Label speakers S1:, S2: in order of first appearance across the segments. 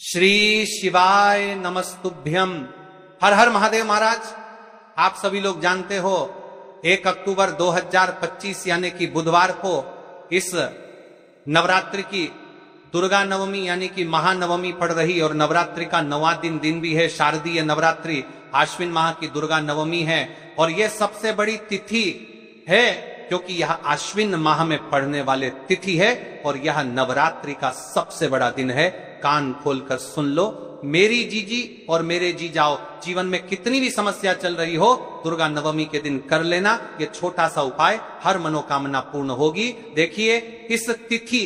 S1: श्री शिवाय नमस्तुभ्यम। हर हर महादेव। महाराज, आप सभी लोग जानते हो 1 अक्टूबर 2025 यानी कि बुधवार को इस नवरात्रि की दुर्गा नवमी यानी कि महानवमी पड़ रही और नवरात्रि का 9वां दिन भी है। शारदीय नवरात्रि आश्विन माह की दुर्गा नवमी है और यह सबसे बड़ी तिथि है क्योंकि यह आश्विन माह में पड़ने वाले तिथि है और यह नवरात्रि का सबसे बड़ा दिन है। कान खोलकर सुन लो मेरी जीजी और मेरे जी जाओ, जीवन में कितनी भी समस्या चल रही हो दुर्गा नवमी के दिन कर लेना। ये छोटा सा उपाय, हर मनोकामना पूर्ण होगी। देखिए, इस तिथि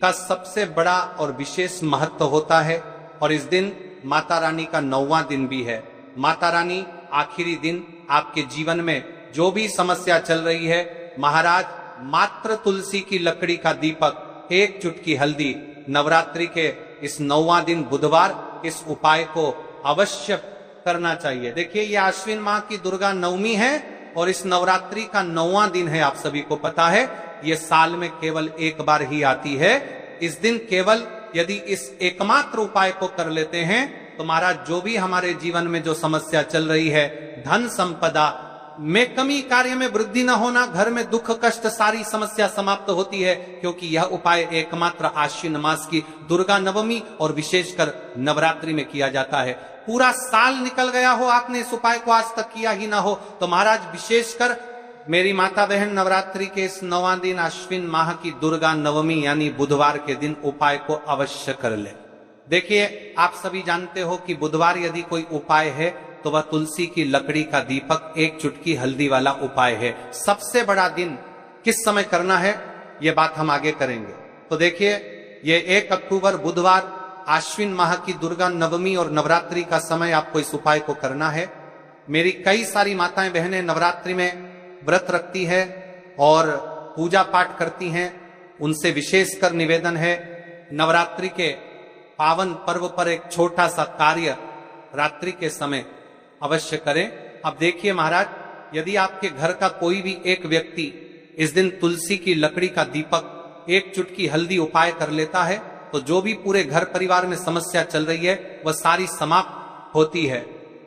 S1: का सबसे बड़ा और विशेष महत्व होता है और इस दिन माता रानी का 9वां दिन भी है। माता रानी आखिरी दिन आपके जीवन में जो भी समस्या चल रही है, महाराज मात्र तुलसी की लकड़ी का दीपक, एक चुटकी हल्दी, नवरात्रि के इस 9वां दिन बुधवार इस उपाय को अवश्य करना चाहिए। देखिए, यह आश्विन माह की दुर्गा नवमी है और इस नवरात्रि का 9वां दिन है। आप सभी को पता है ये साल में केवल एक बार ही आती है। इस दिन केवल यदि इस एकमात्र उपाय को कर लेते हैं तो महाराज जो भी हमारे जीवन में जो समस्या चल रही है, धन संपदा में कमी, कार्य में वृद्धि न होना, घर में दुख कष्ट, सारी समस्या समाप्त होती है क्योंकि यह उपाय एकमात्र आश्विन मास की दुर्गा नवमी और विशेषकर नवरात्रि में किया जाता है। पूरा साल निकल गया हो, आपने इस उपाय को आज तक किया ही ना हो, तो महाराज विशेषकर मेरी माता बहन नवरात्रि के इस 9वां दिन आश्विन माह की दुर्गा नवमी यानी बुधवार के दिन उपाय को अवश्य कर ले। देखिए, आप सभी जानते हो कि बुधवार यदि कोई उपाय है तो वह तुलसी की लकड़ी का दीपक, एक चुटकी हल्दी वाला उपाय है। सबसे बड़ा दिन किस समय करना है ये बात हम आगे करेंगे। तो देखिए, ये 1 अक्टूबर बुधवार आश्विन माह की दुर्गा नवमी और नवरात्रि का समय आपको इस उपाय को करना है। मेरी कई सारी माताएं बहनें नवरात्रि में व्रत रखती है और पूजा पाठ करती हैं। उनसे विशेषकर निवेदन है, नवरात्रि के पावन पर्व पर एक छोटा सा कार्य रात्रि के समय अवश्य करें। अब देखिए महाराज, यदि आपके घर का कोई भी एक व्यक्ति इस दिन तुलसी की लकड़ी का दीपक, एक चुटकी हल्दी उपाय कर लेता है तो जो भी पूरे घर परिवार में समस्या चल रही है वह सारी समाप्त होती है।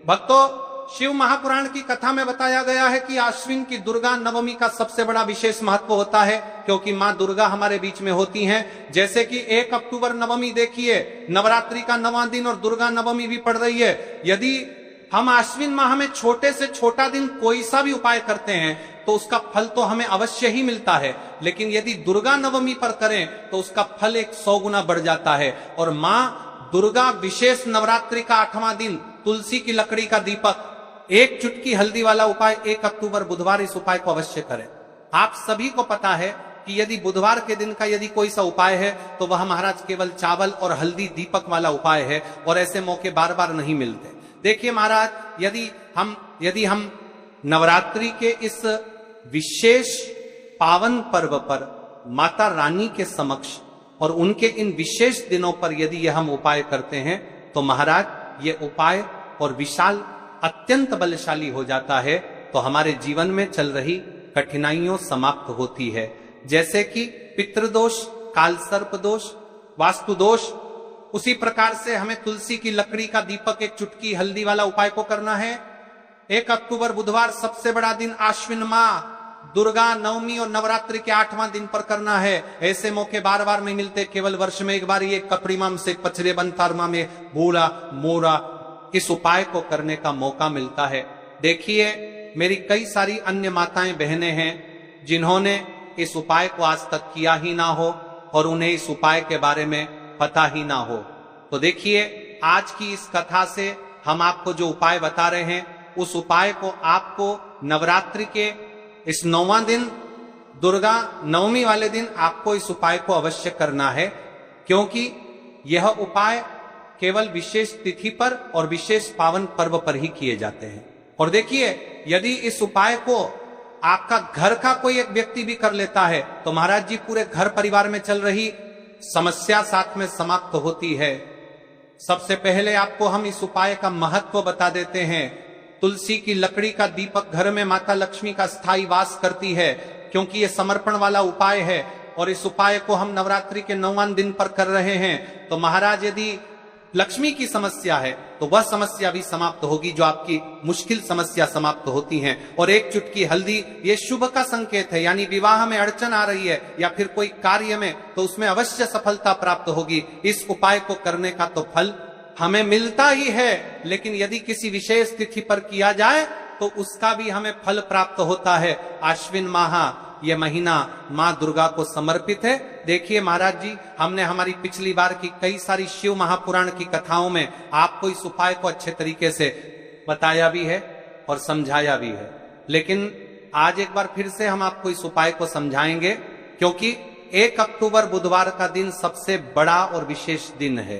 S1: भक्तों, शिव महापुराण की कथा में बताया गया है कि आश्विन की दुर्गा नवमी का सबसे बड़ा विशेष महत्व होता है क्योंकि मां दुर्गा हमारे बीच में होती हैं। जैसे कि 1 अक्टूबर नवमी देखिए, नवरात्रि का 9वां दिन और दुर्गा नवमी भी पड़ रही है। यदि हम आश्विन माह में छोटे से छोटा दिन कोई सा भी उपाय करते हैं तो उसका फल तो हमें अवश्य ही मिलता है, लेकिन यदि दुर्गा नवमी पर करें तो उसका फल 100 गुना बढ़ जाता है। और मां दुर्गा विशेष नवरात्रि का 8वां दिन तुलसी की लकड़ी का दीपक, एक चुटकी हल्दी वाला उपाय 1 अक्टूबर बुधवार इस उपाय को अवश्य करें। आप सभी को पता है कि यदि बुधवार के दिन का यदि कोई सा उपाय है तो वह महाराज केवल चावल और हल्दी दीपक वाला उपाय है और ऐसे मौके बार बार नहीं मिलते। देखिए महाराज, यदि हम नवरात्रि के इस विशेष पावन पर्व पर माता रानी के समक्ष और उनके इन विशेष दिनों पर यदि यह हम उपाय करते हैं तो महाराज ये उपाय और विशाल अत्यंत बलशाली हो जाता है तो हमारे जीवन में चल रही कठिनाइयों समाप्त होती है। जैसे कि पितृदोष, काल सर्प दोष, वास्तु दोष, उसी प्रकार से हमें तुलसी की लकड़ी का दीपक, एक चुटकी हल्दी वाला उपाय को करना है। 1 अक्टूबर बुधवार सबसे बड़ा दिन आश्विन माह दुर्गा नवमी और नवरात्रि के 8वां दिन पर करना है। ऐसे मौके बार बार नहीं मिलते, केवल वर्ष में एक बार ये कपड़ीमा से पछले बंतारमा में भूला मोरा इस उपाय को करने का मौका मिलता है। देखिए, मेरी कई सारी अन्य माताएं बहनें हैं जिन्होंने इस उपाय को आज तक किया ही ना हो और उन्हें इस उपाय के बारे में पता ही ना हो। तो देखिए, आज की इस कथा से हम आपको जो उपाय बता रहे हैं उस उपाय को आपको नवरात्रि के इस 9वां दिन दुर्गा नवमी वाले दिन आपको इस उपाय को अवश्य करना है क्योंकि यह उपाय केवल विशेष तिथि पर और विशेष पावन पर्व पर ही किए जाते हैं। और देखिए, यदि इस उपाय को आपका घर का कोई एक व्यक्ति भी कर लेता है तो महाराज जी पूरे घर परिवार में चल रही समस्या साथ में समाप्त होती है। सबसे पहले आपको हम इस उपाय का महत्व बता देते हैं। तुलसी की लकड़ी का दीपक घर में माता लक्ष्मी का स्थायी वास करती है क्योंकि यह समर्पण वाला उपाय है और इस उपाय को हम नवरात्रि के 9वां दिन पर कर रहे हैं। तो महाराज यदि लक्ष्मी की समस्या है तो वह समस्या भी समाप्त होगी, जो आपकी मुश्किल समस्या समाप्त होती हैं। और एक चुटकी हल्दी ये शुभ का संकेत है, यानी विवाह में अड़चन आ रही है या फिर कोई कार्य में, तो उसमें अवश्य सफलता प्राप्त होगी। इस उपाय को करने का तो फल हमें मिलता ही है, लेकिन यदि किसी विशेष तिथि पर किया जाए तो उसका भी हमें फल प्राप्त होता है। आश्विन माह ये महीना मां दुर्गा को समर्पित है। देखिए महाराज जी, हमने हमारी पिछली बार की कई सारी शिव महापुराण की कथाओं में आपको इस उपाय को अच्छे तरीके से बताया भी है और समझाया भी है, लेकिन आज एक बार फिर से हम आपको इस उपाय को समझाएंगे, क्योंकि 1 अक्टूबर बुधवार का दिन सबसे बड़ा और विशेष दिन है।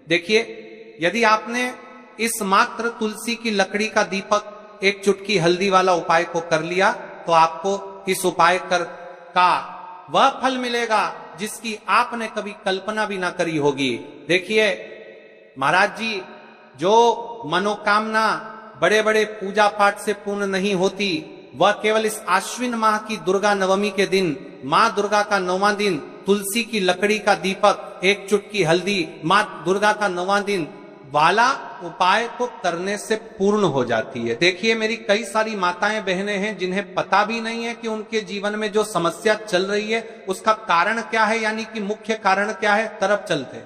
S1: देखिए, यदि आपने इस मात्र तुलसी की लकड़ी का दीपक, एक चुटकी हल्दी वाला उपाय को कर लिया, तो आपको इस उपाय का वह फल मिलेगा जिसकी आपने कभी कल्पना भी ना करी होगी। देखिए महाराज जी, जो मनोकामना बड़े बड़े पूजा पाठ से पूर्ण नहीं होती, वह केवल इस आश्विन माह की दुर्गा नवमी के दिन, मां दुर्गा का 9वां दिन, तुलसी की लकड़ी का दीपक, एक चुटकी हल्दी, मां दुर्गा का 9वां दिन वाला उपाय को करने से पूर्ण हो जाती है। देखिए, मेरी कई सारी माताएं बहनें हैं जिन्हें पता भी नहीं है कि उनके जीवन में जो समस्या चल रही है उसका कारण क्या है, यानी कि मुख्य कारण क्या है, तरफ चलते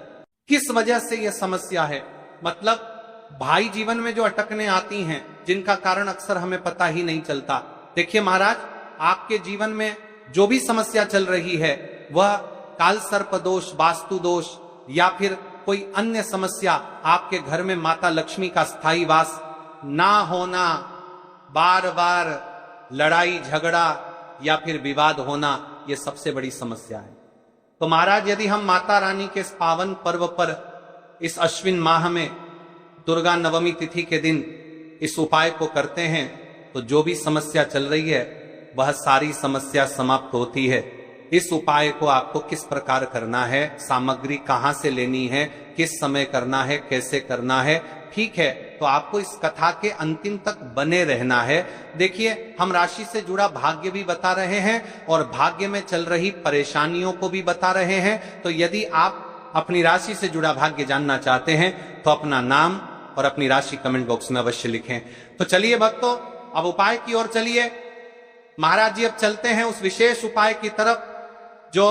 S1: किस वजह से यह समस्या है। मतलब भाई जीवन में जो अटकने आती हैं, जिनका कारण अक्सर हमें पता ही नहीं चलता। देखिए महाराज, आपके जीवन में जो भी समस्या चल रही है, वह काल सर्प दोष, वास्तु दोष या फिर कोई अन्य समस्या, आपके घर में माता लक्ष्मी का स्थायी वास ना होना, बार बार लड़ाई झगड़ा या फिर विवाद होना, यह सबसे बड़ी समस्या है। तो महाराज, यदि हम माता रानी के इस पावन पर्व पर, इस अश्विन माह में दुर्गा नवमी तिथि के दिन इस उपाय को करते हैं, तो जो भी समस्या चल रही है वह सारी समस्या समाप्त होती है। इस उपाय को आपको किस प्रकार करना है, सामग्री कहां से लेनी है, किस समय करना है, कैसे करना है, ठीक है, तो आपको इस कथा के अंतिम तक बने रहना है। देखिए, हम राशि से जुड़ा भाग्य भी बता रहे हैं और भाग्य में चल रही परेशानियों को भी बता रहे हैं। तो यदि आप अपनी राशि से जुड़ा भाग्य जानना चाहते हैं तो अपना नाम और अपनी राशि कमेंट बॉक्स में अवश्य लिखें। तो चलिए भक्तों, अब उपाय की ओर चलिए। महाराज जी, अब चलते हैं उस विशेष उपाय की तरफ जो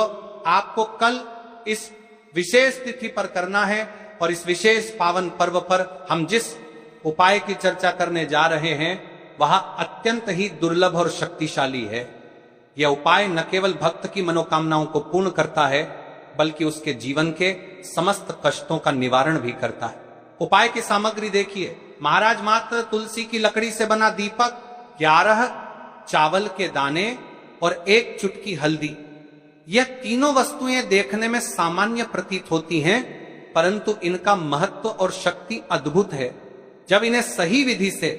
S1: आपको कल इस विशेष तिथि पर करना है। और इस विशेष पावन पर्व पर हम जिस उपाय की चर्चा करने जा रहे हैं वह अत्यंत ही दुर्लभ और शक्तिशाली है। यह उपाय न केवल भक्त की मनोकामनाओं को पूर्ण करता है, बल्कि उसके जीवन के समस्त कष्टों का निवारण भी करता है। उपाय की सामग्री देखिए महाराज, मात्र तुलसी की लकड़ी से बना दीपक, 11 चावल के दाने और 1 चुटकी हल्दी। यह तीनों वस्तुएं देखने में सामान्य प्रतीत होती हैं, परंतु इनका महत्व और शक्ति अद्भुत है। जब इन्हें सही विधि से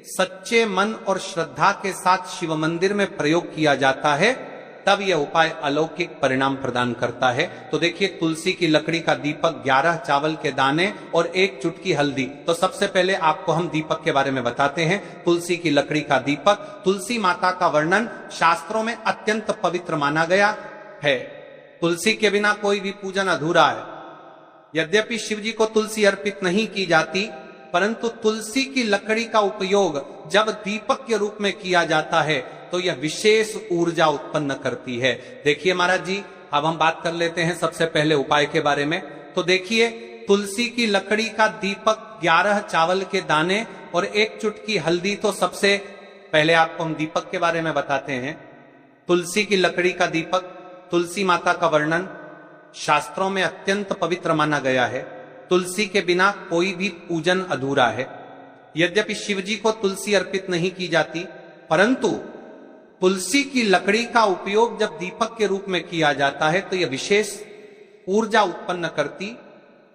S1: सच्चे मन और श्रद्धा के साथ शिव मंदिर में प्रयोग किया जाता है, तब यह उपाय अलौकिक परिणाम प्रदान करता है। तो देखिए, तुलसी की लकड़ी का दीपक, 11 चावल के दाने और 1 चुटकी हल्दी। तो सबसे पहले आपको हम दीपक के बारे में बताते हैं। तुलसी की लकड़ी का दीपक, तुलसी माता का वर्णन शास्त्रों में अत्यंत पवित्र माना गया है। तुलसी के बिना कोई भी पूजन अधूरा है। यद्यपि शिव जी को तुलसी अर्पित नहीं की जाती, परंतु तुलसी की लकड़ी का उपयोग जब दीपक के रूप में किया जाता है तो यह विशेष ऊर्जा उत्पन्न करती है। देखिए महाराज जी, अब हम बात कर लेते हैं सबसे पहले उपाय के बारे में। तो देखिए, तुलसी की लकड़ी का दीपक, 11 चावल के दाने और 1 चुटकी हल्दी। तो सबसे पहले आपको हम दीपक के बारे में बताते हैं। तुलसी की लकड़ी का दीपक, तुलसी माता का वर्णन शास्त्रों में अत्यंत पवित्र माना गया है। तुलसी के बिना कोई भी पूजन अधूरा है। यद्यपि शिवजी को तुलसी अर्पित नहीं की जाती, परंतु तुलसी की लकड़ी का उपयोग जब दीपक के रूप में किया जाता है तो यह विशेष ऊर्जा उत्पन्न करती,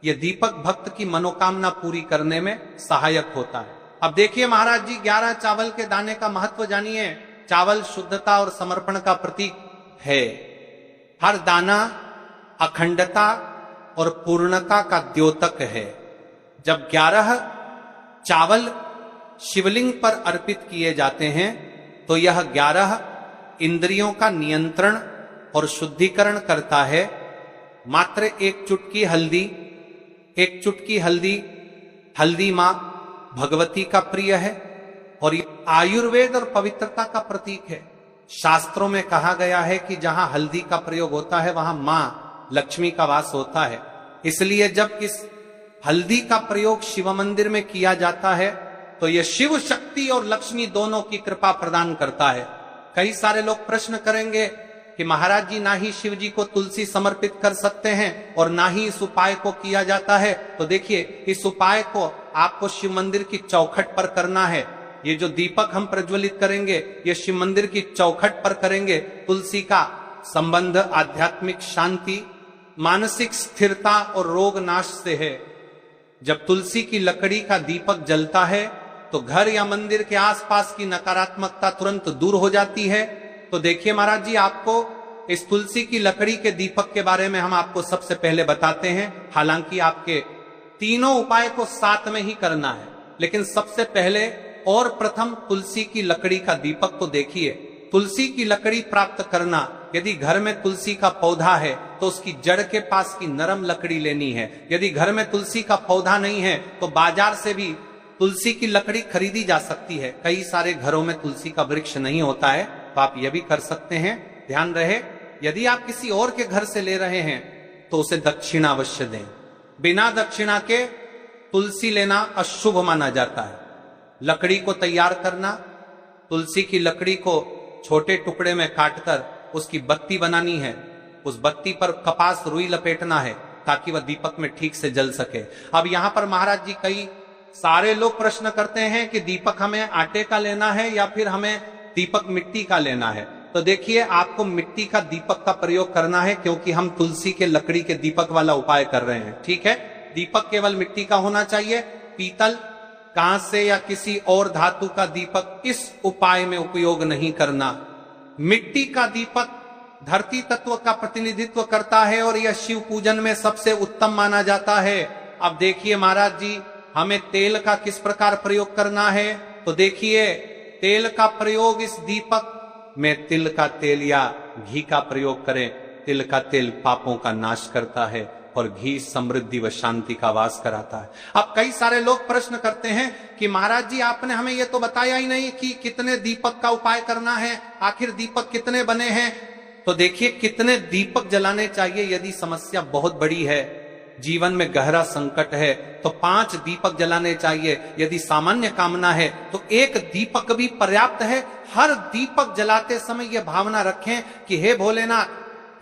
S1: यह दीपक भक्त की मनोकामना पूरी करने में सहायक होता है। अब देखिए महाराज जी, 11 चावल के दाने का महत्व जानिए। चावल शुद्धता और समर्पण का प्रतीक है। हर दाना अखंडता और पूर्णता का द्योतक है। जब 11 चावल शिवलिंग पर अर्पित किए जाते हैं तो यह 11 इंद्रियों का नियंत्रण और शुद्धिकरण करता है। मात्र 1 चुटकी हल्दी, एक चुटकी हल्दी, हल्दी मां भगवती का प्रिय है और ये आयुर्वेद और पवित्रता का प्रतीक है। शास्त्रों में कहा गया है कि जहां हल्दी का प्रयोग होता है वहां मां लक्ष्मी का वास होता है। इसलिए जब इस हल्दी का प्रयोग शिव मंदिर में किया जाता है तो यह शिव शक्ति और लक्ष्मी दोनों की कृपा प्रदान करता है। कई सारे लोग प्रश्न करेंगे कि महाराज जी ना ही शिव जी को तुलसी समर्पित कर सकते हैं और ना ही इस उपाय को किया जाता है। तो देखिए, इस उपाय को आपको शिव मंदिर की चौखट पर करना है। ये जो दीपक हम प्रज्वलित करेंगे ये शिव मंदिर की चौखट पर करेंगे। तुलसी का संबंध आध्यात्मिक शांति, मानसिक स्थिरता और रोग नाश से है। जब तुलसी की लकड़ी का दीपक जलता है तो घर या मंदिर के आसपास की नकारात्मकता तुरंत दूर हो जाती है। तो देखिए महाराज जी, आपको इस तुलसी की लकड़ी के दीपक के बारे में हम आपको सबसे पहले बताते हैं। हालांकि आपके तीनों उपाय को साथ में ही करना है, लेकिन सबसे पहले और प्रथम तुलसी की लकड़ी का दीपक को देखिए। तुलसी की लकड़ी प्राप्त करना, यदि घर में तुलसी का पौधा है तो उसकी जड़ के पास की नरम लकड़ी लेनी है। यदि घर में तुलसी का पौधा नहीं है तो बाजार से भी तुलसी की लकड़ी खरीदी जा सकती है। कई सारे घरों में तुलसी का वृक्ष नहीं होता है तो आप यह भी कर सकते हैं। ध्यान रहे, यदि आप किसी और के घर से ले रहे हैं तो उसे दक्षिणा अवश्य दें। बिना दक्षिणा के तुलसी लेना अशुभ माना जाता है। लकड़ी को तैयार करना, तुलसी की लकड़ी को छोटे टुकड़े में काटकर उसकी बत्ती बनानी है। उस बत्ती पर कपास रुई लपेटना है ताकि वह दीपक में ठीक से जल सके। अब यहां पर महाराज जी कई सारे लोग प्रश्न करते हैं कि दीपक हमें आटे का लेना है या फिर हमें दीपक मिट्टी का लेना है। तो देखिए, आपको मिट्टी का दीपक का प्रयोग करना है क्योंकि हम तुलसी के लकड़ी के दीपक वाला उपाय कर रहे हैं। ठीक है, दीपक केवल मिट्टी का होना चाहिए। पीतल, कांच से या किसी और धातु का दीपक इस उपाय में उपयोग नहीं करना। मिट्टी का दीपक धरती तत्व का प्रतिनिधित्व करता है और यह शिव पूजन में सबसे उत्तम माना जाता है। अब देखिए महाराज जी, हमें तेल का किस प्रकार प्रयोग करना है। तो देखिए, तेल का प्रयोग इस दीपक में तिल का तेल या घी का प्रयोग करें। तिल का तेल पापों का नाश करता है और घी समृद्धि व शांति का वास कराता है। अब कई सारे लोग प्रश्न करते हैं कि महाराज जी, आपने हमें यह तो बताया ही नहीं कि कितने दीपक का उपाय करना है, आखिर दीपक कितने बने हैं। तो देखिए, कितने दीपक जलाने चाहिए। यदि समस्या बहुत बड़ी है, जीवन में गहरा संकट है, तो 5 दीपक जलाने चाहिए। यदि सामान्य कामना है तो 1 दीपक भी पर्याप्त है। हर दीपक जलाते समय यह भावना रखें कि हे भोलेनाथ,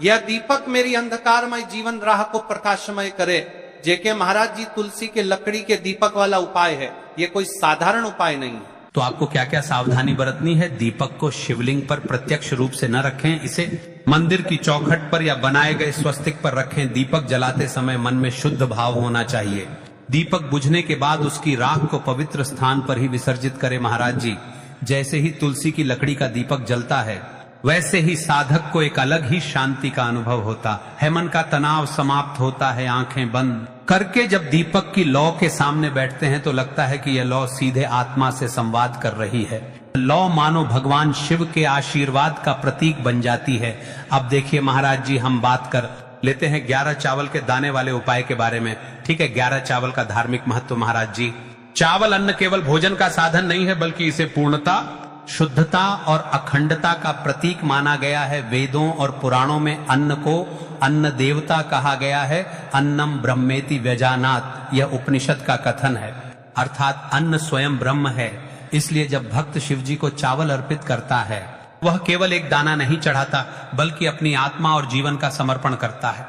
S1: यह दीपक मेरी अंधकारमय जीवन राह को प्रकाशमय करे। जेके महाराज जी, तुलसी के लकड़ी के दीपक वाला उपाय है, यह कोई साधारण उपाय नहीं है।
S2: तो आपको क्या क्या सावधानी बरतनी है। दीपक को शिवलिंग पर प्रत्यक्ष रूप से न रखें, इसे मंदिर की चौखट पर या बनाए गए स्वस्तिक पर रखें। दीपक जलाते समय मन में शुद्ध भाव होना चाहिए। दीपक बुझने के बाद उसकी राख को पवित्र स्थान पर ही विसर्जित करें। महाराज जी, जैसे ही तुलसी की लकड़ी का दीपक जलता है वैसे ही साधक को एक अलग ही शांति का अनुभव होता है। मन का तनाव समाप्त होता है। आंखें बंद करके जब दीपक की लौ के सामने बैठते हैं तो लगता है कि यह लौ सीधे आत्मा से संवाद कर रही है। लौ मानो भगवान शिव के आशीर्वाद का प्रतीक बन जाती है। अब देखिए महाराज जी, हम बात कर लेते हैं 11 चावल के दाने वाले उपाय के बारे में। ठीक है, 11 चावल का धार्मिक महत्व। महाराज जी, चावल अन्न केवल भोजन का साधन नहीं है, बल्कि इसे पूर्णता, शुद्धता और अखंडता का प्रतीक माना गया है। वेदों और पुराणों में अन्न को अन्न देवता कहा गया है। अन्नम ब्रह्मेति व्यजानात, यह उपनिषद का कथन है, अर्थात अन्न स्वयं ब्रह्म है। इसलिए जब भक्त शिव जी को चावल अर्पित करता है, वह केवल एक दाना नहीं चढ़ाता बल्कि अपनी आत्मा और जीवन का समर्पण करता है।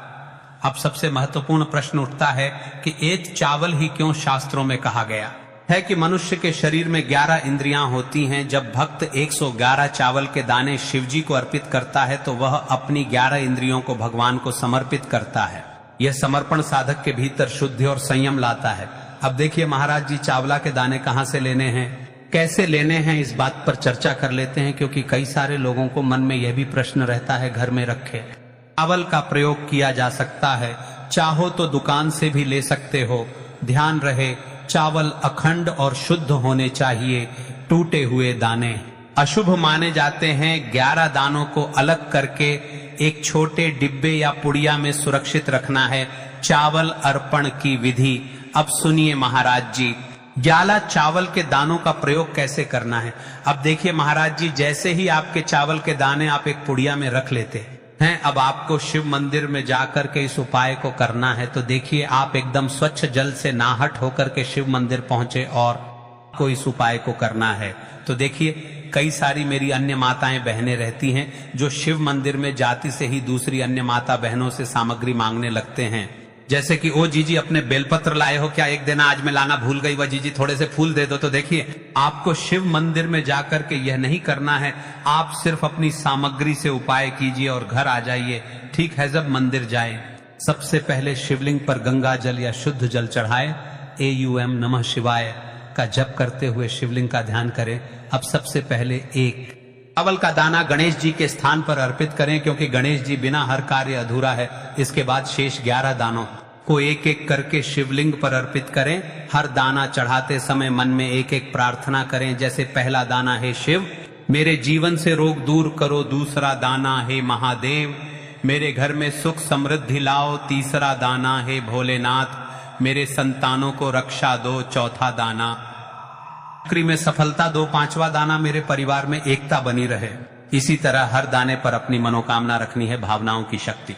S2: अब सबसे महत्वपूर्ण प्रश्न उठता है कि एक चावल ही क्यों शास्त्रों में कहा गया है कि मनुष्य के शरीर में 11 इंद्रियां होती हैं। जब भक्त 111 चावल के दाने शिवजी को अर्पित करता है तो वह अपनी 11 इंद्रियों को भगवान को समर्पित करता है। यह समर्पण साधक के भीतर शुद्धि और संयम लाता है। अब देखिए महाराज जी, चावला के दाने कहां से लेने हैं, कैसे लेने हैं, इस बात पर चर्चा कर लेते हैं, क्योंकि कई सारे लोगों को मन में यह भी प्रश्न रहता है। घर में रखे चावल का प्रयोग किया जा सकता है, चाहो तो दुकान से भी ले सकते हो। ध्यान रहे, चावल अखंड और शुद्ध होने चाहिए। टूटे हुए दाने अशुभ माने जाते हैं। 11 दानों को अलग करके एक छोटे डिब्बे या पुड़िया में सुरक्षित रखना है। चावल अर्पण की विधि। अब सुनिए महाराज जी, 11 चावल के दानों का प्रयोग कैसे करना है। अब देखिए महाराज जी, जैसे ही आपके चावल के दाने आप एक पुड़िया में रख लेते हैं, अब आपको शिव मंदिर में जाकर के इस उपाय को करना है। तो देखिए, आप एकदम स्वच्छ जल से नाहट होकर के शिव मंदिर पहुंचे और को इस उपाय को करना है। तो देखिए, कई सारी मेरी अन्य माताएं बहनें रहती हैं जो शिव मंदिर में जाति से ही दूसरी अन्य माता बहनों से सामग्री मांगने लगते हैं, जैसे कि ओ जीजी अपने बेलपत्र लाए हो क्या, एक दिन आज मैं लाना भूल गई, वह जीजी थोड़े से फूल दे दो। तो देखिए, आपको शिव मंदिर में जाकर के यह नहीं करना है, आप सिर्फ अपनी सामग्री से उपाय कीजिए और घर आ जाइए। ठीक है, जब मंदिर जाए सबसे पहले शिवलिंग पर गंगा जल या शुद्ध जल चढ़ाए, AUM नमः शिवाय का जप करते हुए शिवलिंग का ध्यान करें। अब सबसे पहले एक चावल का दाना गणेश जी के स्थान पर अर्पित करें, क्योंकि गणेश जी बिना हर कार्य अधूरा है। इसके बाद शेष 11 दानों को एक एक करके शिवलिंग पर अर्पित करें। हर दाना चढ़ाते समय मन में एक एक प्रार्थना करें। जैसे पहला दाना, हे शिव मेरे जीवन से रोग दूर करो। दूसरा दाना, हे महादेव मेरे घर में सुख समृद्धि लाओ। तीसरा दाना, हे भोलेनाथ मेरे संतानों को रक्षा दो। चौथा दाना, नौकरी में सफलता दो। पांचवा दाना, मेरे परिवार में एकता बनी रहे। इसी तरह हर दाने पर अपनी मनोकामना रखनी है, भावनाओं की शक्ति।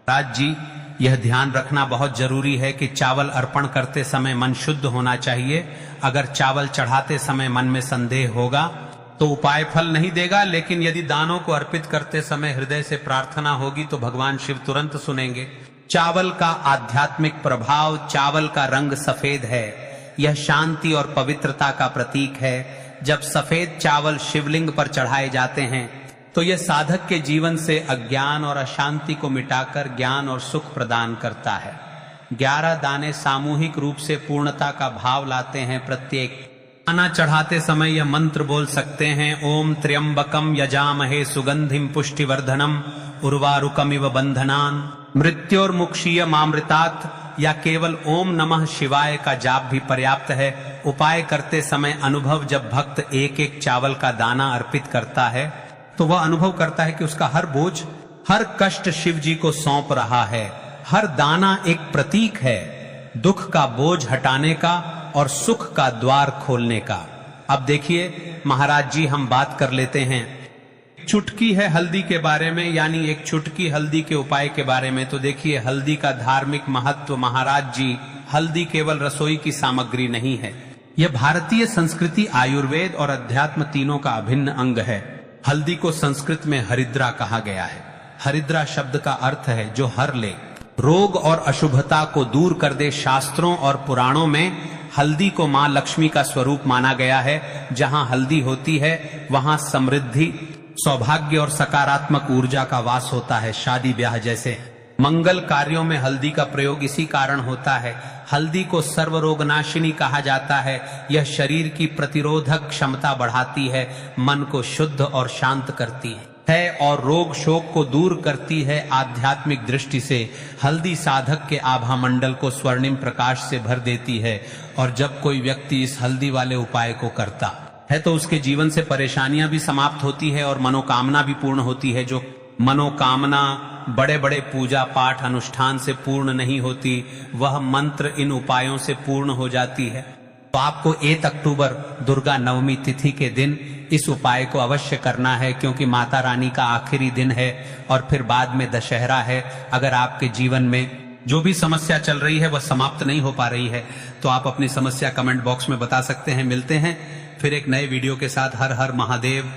S2: राज जी, यह ध्यान रखना बहुत जरूरी है कि चावल अर्पण करते समय मन शुद्ध होना चाहिए। अगर चावल चढ़ाते समय मन में संदेह होगा तो उपाय फल नहीं देगा, लेकिन यदि दानों को अर्पित करते समय हृदय से प्रार्थना होगी तो भगवान शिव तुरंत सुनेंगे। चावल का आध्यात्मिक प्रभाव, चावल का रंग सफेद है, यह शांति और पवित्रता का प्रतीक है। जब सफेद चावल शिवलिंग पर चढ़ाए जाते हैं तो यह साधक के जीवन से अज्ञान और अशांति को मिटाकर ज्ञान और सुख प्रदान करता है। 11 दाने सामूहिक रूप से पूर्णता का भाव लाते हैं। प्रत्येक दाना चढ़ाते समय यह मंत्र बोल सकते हैं, ओम त्र्यंबकम यजामहे सुगंधिम पुष्टिवर्धनम उर्वारुकमिव बंधनान मृत्योर्मुक्षीय मामृतात्, या केवल ओम नमः शिवाय का जाप भी पर्याप्त है। उपाय करते समय अनुभव, जब भक्त एक एक चावल का दाना अर्पित करता है तो वह अनुभव करता है कि उसका हर बोझ, हर कष्ट शिव जी को सौंप रहा है। हर दाना एक प्रतीक है दुख का बोझ हटाने का और सुख का द्वार खोलने का। अब देखिए महाराज जी, हम बात कर लेते हैं चुटकी है हल्दी के बारे में, यानी एक चुटकी हल्दी के उपाय के बारे में। तो देखिए, हल्दी का धार्मिक महत्व। महाराज जी, हल्दी केवल रसोई की सामग्री नहीं है, यह भारतीय संस्कृति, आयुर्वेद और अध्यात्म तीनों का अभिन्न अंग है। हल्दी को संस्कृत में हरिद्रा कहा गया है। हरिद्रा शब्द का अर्थ है जो हर ले, रोग और अशुभता को दूर कर दे। शास्त्रों और पुराणों में हल्दी को मां लक्ष्मी का स्वरूप माना गया है। जहां हल्दी होती है वहां समृद्धि, सौभाग्य और सकारात्मक ऊर्जा का वास होता है। शादी ब्याह जैसे मंगल कार्यों में हल्दी का प्रयोग इसी कारण होता है। हल्दी को सर्वरोगनाशिनी कहा जाता है। यह शरीर की प्रतिरोधक क्षमता बढ़ाती है, मन को शुद्ध और शांत करती है और रोग शोक को दूर करती है। आध्यात्मिक दृष्टि से हल्दी साधक के आभा मंडल को स्वर्णिम प्रकाश से भर देती है। और जब कोई व्यक्ति इस हल्दी वाले उपाय को करता है तो उसके जीवन से परेशानियां भी समाप्त होती है और मनोकामना भी पूर्ण होती है। जो मनोकामना बड़े बड़े पूजा पाठ अनुष्ठान से पूर्ण नहीं होती, वह मंत्र इन उपायों से पूर्ण हो जाती है। तो आपको 1 अक्टूबर दुर्गा नवमी तिथि के दिन इस उपाय को अवश्य करना है, क्योंकि माता रानी का आखिरी दिन है और फिर बाद में दशहरा है। अगर आपके जीवन में जो भी समस्या चल रही है वह समाप्त नहीं हो पा रही है तो आप अपनी समस्या कमेंट बॉक्स में बता सकते हैं। मिलते हैं फिर एक नए वीडियो के साथ। हर हर महादेव।